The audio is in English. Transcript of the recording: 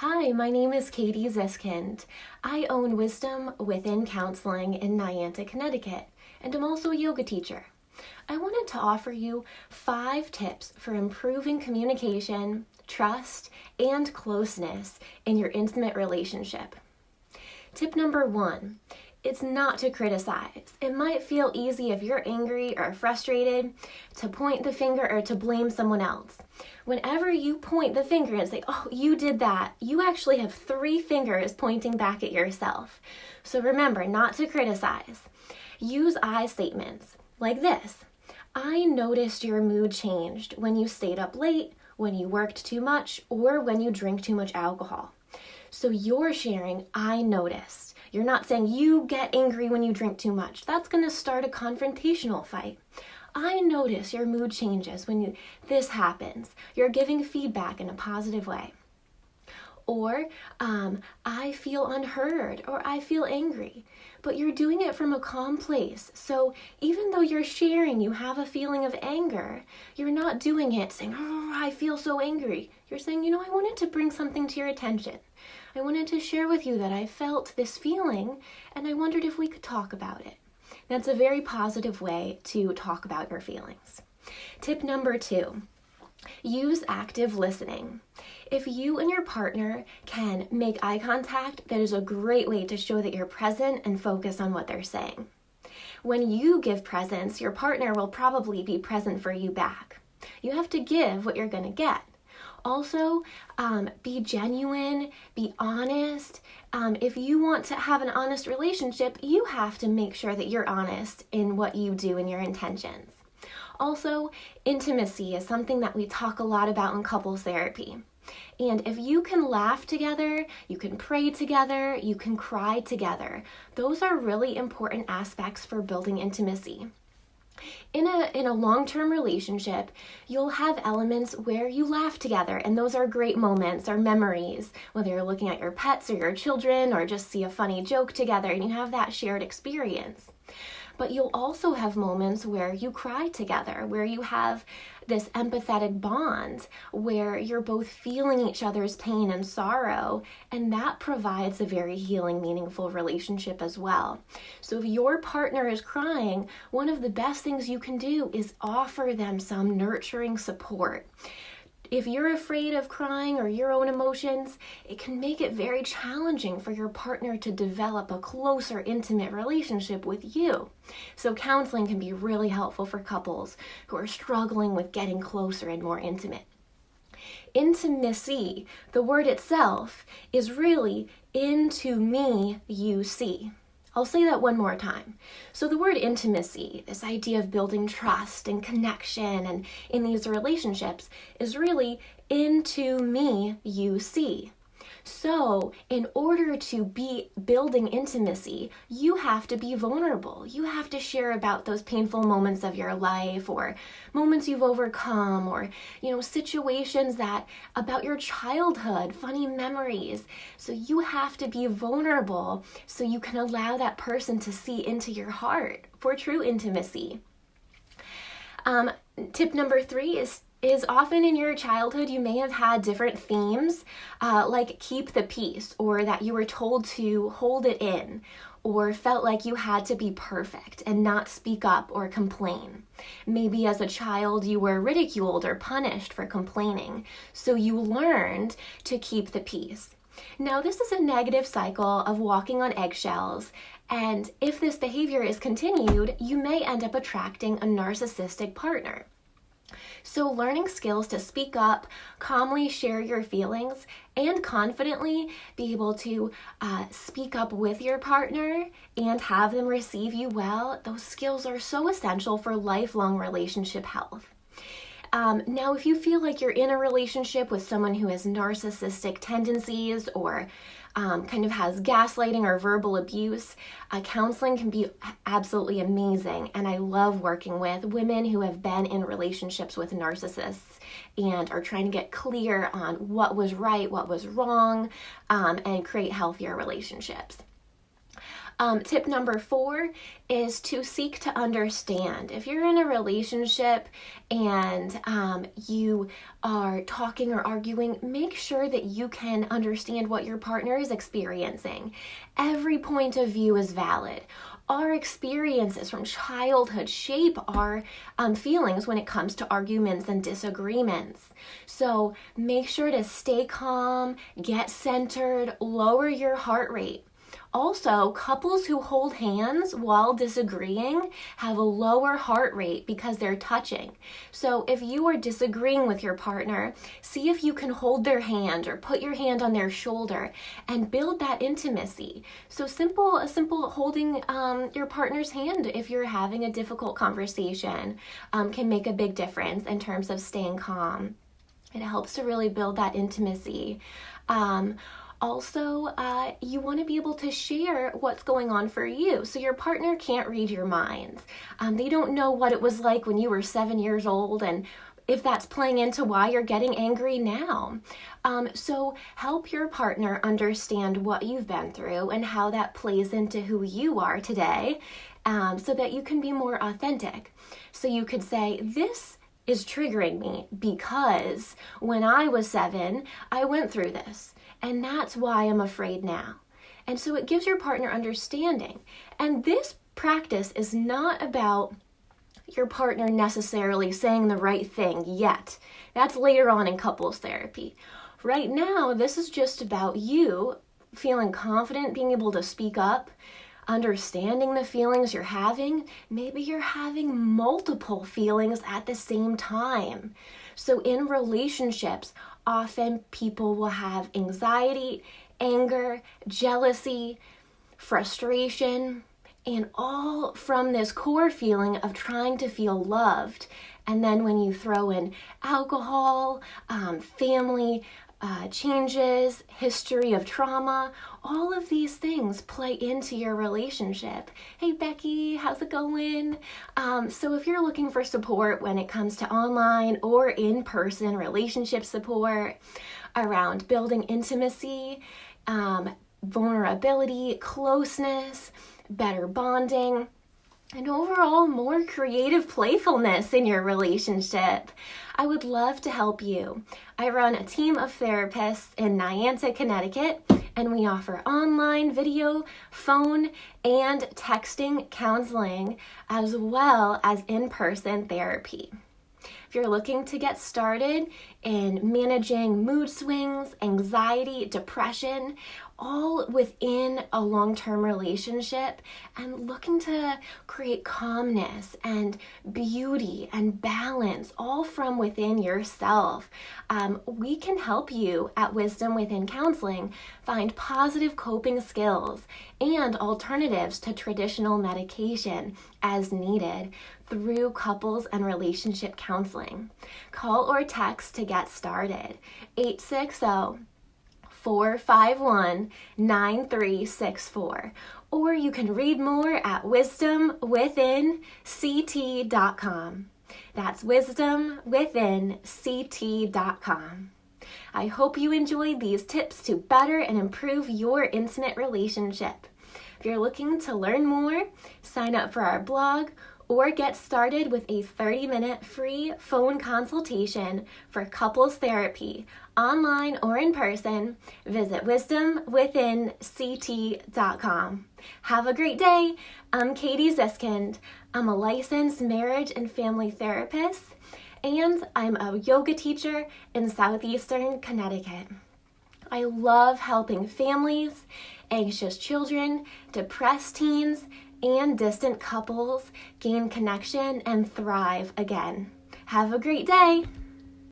Hi, my name is Katie Ziskind. I own Wisdom Within Counseling in Niantic, Connecticut, and I'm also a yoga teacher. I wanted to offer you 5 tips for improving communication, trust, and closeness in your intimate relationship. Tip number 1, it's not to criticize. It might feel easy if you're angry or frustrated to point the finger or to blame someone else. Whenever you point the finger and say, oh, you did that, you actually have 3 fingers pointing back at yourself. So remember, not to criticize. Use I statements like this. I noticed your mood changed when you stayed up late, when you worked too much, or when you drink too much alcohol. So you're sharing, I noticed. You're not saying you get angry when you drink too much. That's going to start a confrontational fight. I notice your mood changes when this happens. You're giving feedback in a positive way. Or I feel unheard, or I feel angry. But you're doing it from a calm place. So even though you're sharing, you have a feeling of anger, you're not doing it saying, oh, I feel so angry. You're saying, I wanted to bring something to your attention. I wanted to share with you that I felt this feeling, and I wondered if we could talk about it. That's a very positive way to talk about your feelings. Tip number 2, use active listening. If you and your partner can make eye contact, that is a great way to show that you're present and focus on what they're saying. When you give presence, your partner will probably be present for you back. You have to give what you're going to get. Also, be genuine, be honest. If you want to have an honest relationship, you have to make sure that you're honest in what you do and your intentions. Also, intimacy is something that we talk a lot about in couples therapy. And if you can laugh together, you can pray together, you can cry together. Those are really important aspects for building intimacy. In a long-term relationship, you'll have elements where you laugh together, and those are great moments or memories, whether you're looking at your pets or your children or just see a funny joke together and you have that shared experience. But you'll also have moments where you cry together, where you have this empathetic bond, where you're both feeling each other's pain and sorrow, and that provides a very healing, meaningful relationship as well. So if your partner is crying, one of the best things you can do is offer them some nurturing support. If you're afraid of crying or your own emotions, it can make it very challenging for your partner to develop a closer, intimate relationship with you. So counseling can be really helpful for couples who are struggling with getting closer and more intimate. Intimacy, the word itself, is really into me, you see. I'll say that one more time. So the word intimacy, this idea of building trust and connection and in these relationships, is really into me, you see. So in order to be building intimacy, you have to be vulnerable. You have to share about those painful moments of your life or moments you've overcome or, situations that about your childhood, funny memories. So you have to be vulnerable so you can allow that person to see into your heart for true intimacy. Tip number 3 is often in your childhood you may have had different themes like keep the peace, or that you were told to hold it in, or felt like you had to be perfect and not speak up or complain. Maybe as a child you were ridiculed or punished for complaining, so you learned to keep the peace. Now this is a negative cycle of walking on eggshells, and if this behavior is continued, you may end up attracting a narcissistic partner. So learning skills to speak up, calmly share your feelings, and confidently be able to speak up with your partner and have them receive you well, those skills are so essential for lifelong relationship health. Now, if you feel like you're in a relationship with someone who has narcissistic tendencies or kind of has gaslighting or verbal abuse, counseling can be absolutely amazing. And I love working with women who have been in relationships with narcissists and are trying to get clear on what was right, what was wrong, and create healthier relationships. Tip number 4 is to seek to understand. If you're in a relationship and you are talking or arguing, make sure that you can understand what your partner is experiencing. Every point of view is valid. Our experiences from childhood shape our feelings when it comes to arguments and disagreements. So make sure to stay calm, get centered, lower your heart rate. Also, couples who hold hands while disagreeing have a lower heart rate because they're touching. So if you are disagreeing with your partner, see if you can hold their hand or put your hand on their shoulder and build that intimacy. So a simple holding your partner's hand if you're having a difficult conversation can make a big difference in terms of staying calm. It helps to really build that intimacy. Also, you want to be able to share what's going on for you. So your partner can't read your mind. They don't know what it was like when you were 7 years old and if that's playing into why you're getting angry now. So help your partner understand what you've been through and how that plays into who you are today, so that you can be more authentic. So you could say, this is triggering me because when I was 7, I went through this. And that's why I'm afraid now. And so it gives your partner understanding. And this practice is not about your partner necessarily saying the right thing yet. That's later on in couples therapy. Right now, this is just about you feeling confident, being able to speak up, understanding the feelings you're having. Maybe you're having multiple feelings at the same time. So in relationships, often people will have anxiety, anger, jealousy, frustration, and all from this core feeling of trying to feel loved. And then when you throw in alcohol, family changes, history of trauma, all of these things play into your relationship. Hey Becky, how's it going? So if you're looking for support when it comes to online or in-person relationship support around building intimacy, vulnerability, closeness, better bonding, and overall more creative playfulness in your relationship, I would love to help you. I run a team of therapists in Niantic, Connecticut, and we offer online, video, phone, and texting counseling, as well as in-person therapy. If you're looking to get started in managing mood swings, anxiety, depression, all within a long-term relationship, and looking to create calmness and beauty and balance all from within yourself, we can help you at Wisdom Within Counseling find positive coping skills and alternatives to traditional medication as needed through couples and relationship counseling. Call or text to get started, 860-451-9364. Or you can read more at wisdomwithinct.com. That's wisdomwithinct.com. I hope you enjoyed these tips to better and improve your intimate relationship. If you're looking to learn more, sign up for our blog or get started with a 30-minute free phone consultation for couples therapy, online or in person. Visit wisdomwithinct.com. Have a great day. I'm Katie Ziskind. I'm a licensed marriage and family therapist, and I'm a yoga teacher in Southeastern Connecticut. I love helping families, anxious children, depressed teens, and distant couples gain connection and thrive again. Have a great day.